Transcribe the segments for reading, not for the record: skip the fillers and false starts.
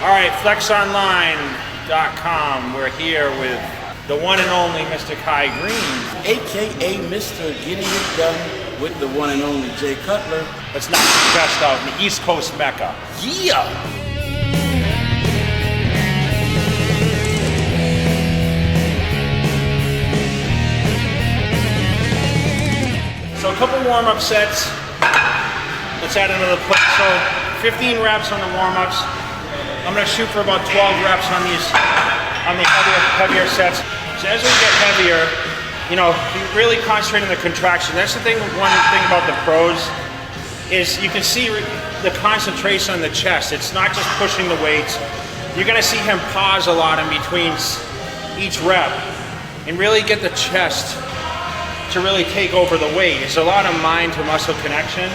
All right, flexonline.com. We're here with the one and only Mr. Kai Greene. AKA Mr. Getting It Done with the one and only Jay Cutler. Let's knock the chest out in the East Coast Mecca. Yeah! So a couple warm-up sets. Let's add another plate. So 15 reps on the warm-ups. I'm gonna shoot for about 12 reps on these, on the heavier sets. So as we get heavier, you know, you really concentrate on the contraction. That's the thing, one thing about the pros is you can see the concentration on the chest. It's not just pushing the weights. You're gonna see him pause a lot in between each rep and really get the chest to really take over the weight. It's a lot of mind to muscle connection.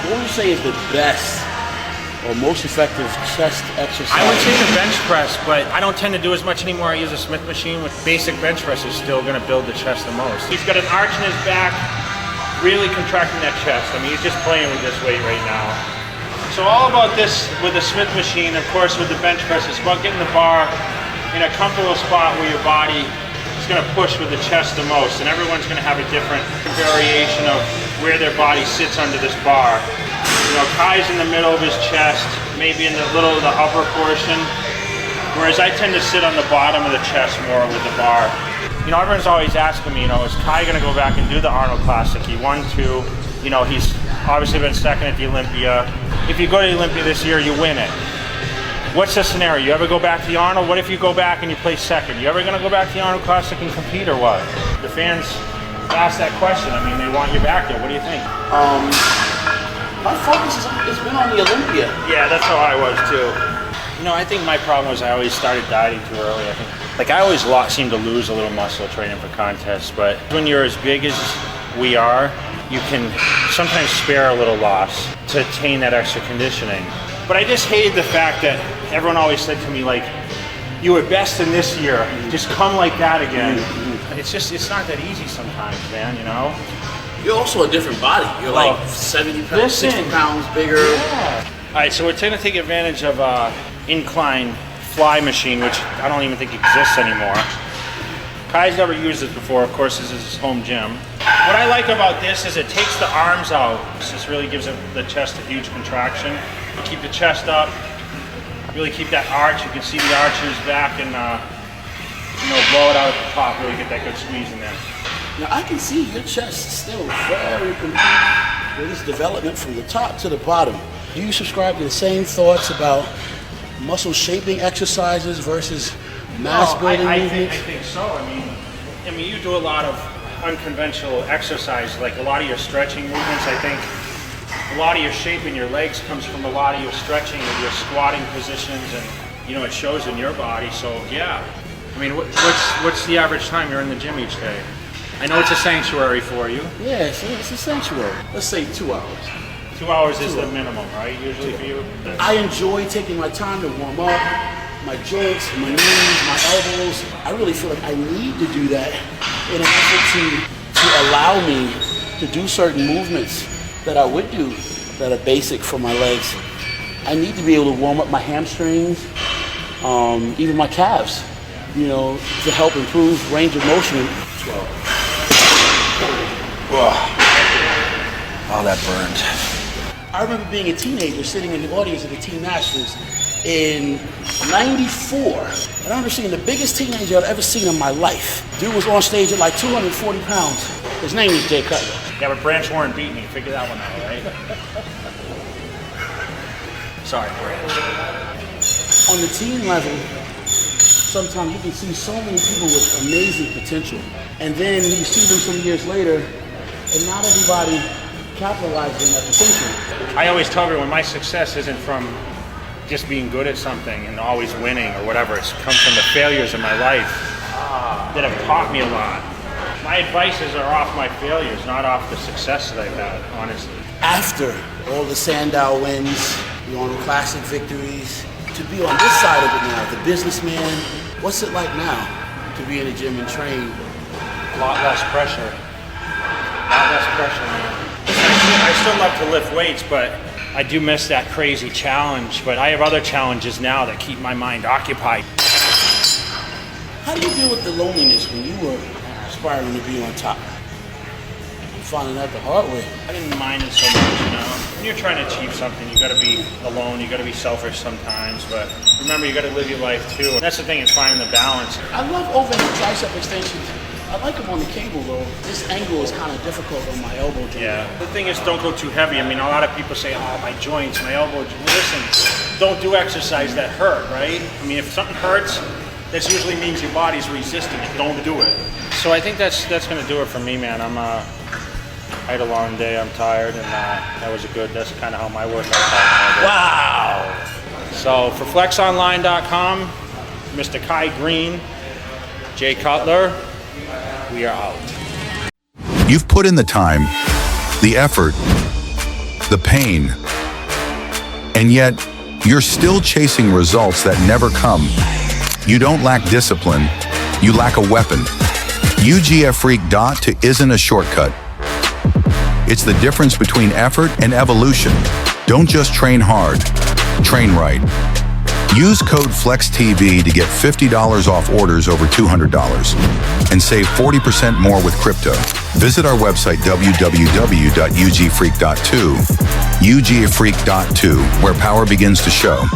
What would you say is the best or most effective chest exercise? I would say the bench press, but I don't tend to do as much anymore. I use a Smith machine. With basic bench press is still going to build the chest the most. He's got an arch in his back, really contracting that chest. I mean, he's just playing with this weight right now. So all about this with the Smith machine, of course, with the bench press, it's about getting the bar in a comfortable spot where your body is going to push with the chest the most. And everyone's going to have a different variation of where their body sits under this bar. You know, Kai's in the middle of his chest, maybe in the little of the upper portion, whereas I tend to sit on the bottom of the chest more with the bar. You know, everyone's always asking me, you know, is Kai going to go back and do the Arnold Classic? He won 2. You know, he's obviously been second at the Olympia. If you go to the Olympia this year, you win it. What's the scenario? You ever go back to the Arnold? What if you go back and you place second? You ever going to go back to the Arnold Classic and compete or what? The fans ask that question. I mean, they want you back there. What do you think? My focus has been on the Olympia. Yeah, that's how I was too. You know, I think my problem was I always started dieting too early. I think, like, I always seem to lose a little muscle training for contests, but when you're as big as we are, you can sometimes spare a little loss to attain that extra conditioning. But I just hated the fact that everyone always said to me, like, you were best in this year, just come like that again. It's not that easy sometimes, man, you know? You're also a different body. You're like 70 pounds, 60 pounds bigger. Yeah. All right, so we're going to take advantage of incline fly machine, which I don't even think exists anymore. Kai's never used this before. Of course, this is his home gym. What I like about this is it takes the arms out. This really gives the chest a huge contraction. Keep the chest up. Really keep that arch. You can see the arch in his back, and you know, blow it out at the top. Really get that good squeeze in there. Now I can see your chest still very complete with this development from the top to the bottom. Do you subscribe to the same thoughts about muscle shaping exercises versus mass building movements? I think so. I mean, you do a lot of unconventional exercise, like a lot of your stretching movements. I think a lot of your shape in your legs comes from a lot of your stretching and your squatting positions, and you know, it shows in your body. So yeah, I mean, what's the average time you're in the gym each day? I know it's a sanctuary for you. Yeah, it's a sanctuary. Let's say 2 hours. 2 hours is the minimum, right, usually for you? I enjoy taking my time to warm up, my joints, my knees, my elbows. I really feel like I need to do that in an effort to allow me to do certain movements that I would do that are basic for my legs. I need to be able to warm up my hamstrings, even my calves, you know, to help improve range of motion. 12. Oh, that burned. I remember being a teenager sitting in the audience at the Teen Masters in '94. And I remember seeing the biggest teenager I'd ever seen in my life. Dude was on stage at like 240 pounds. His name was Jay Cutler. Yeah, but Branch Warren beat me. Figure that one out, right? Sorry, Branch. On the team level, sometimes you can see so many people with amazing potential. And then you see them some years later, and not everybody capitalizes on that potential. I always tell everyone my success isn't from just being good at something and always winning or whatever. It's come from the failures in my life that have taught me a lot. My advices are off my failures, not off the success that I've had, honestly. After all the Sandow wins, the Arnold Classic victories, to be on this side of it now, the businessman, what's it like now to be in the gym and train? A lot less pressure. A lot less pressure, man. I still love to lift weights, but I do miss that crazy challenge, but I have other challenges now that keep my mind occupied. How do you deal with the loneliness when you were aspiring to be on top? I'm finding out the hard way. I didn't mind it so much, you know. When you're trying to achieve something, you gotta be alone, you gotta be selfish sometimes, but remember, you gotta live your life too. That's the thing, is finding the balance. I love overhead tricep extensions. I like them on the cable though. This angle is kind of difficult on my elbow joint. Yeah, the thing is, don't go too heavy. I mean, a lot of people say, oh, my joints, my elbow. Listen, don't do exercise that hurt, right? I mean, if something hurts, that usually means your body's resisting it. Don't do it. So I think that's gonna do it for me, man. I had a long day, I'm tired, and that's kind of how my workout started. Wow! So for flexonline.com, Mr. Kai Greene, Jay Cutler, we are out. You've put in the time, the effort, the pain, and yet you're still chasing results that never come. You don't lack discipline, you lack a weapon. UGFreak.to isn't a shortcut. It's the difference between effort and evolution. Don't just train hard, train right. Use code FLEXTV to get $50 off orders over $200 and save 40% more with crypto. Visit our website www.ugfreak.to, UGFreak.to, where power begins to show.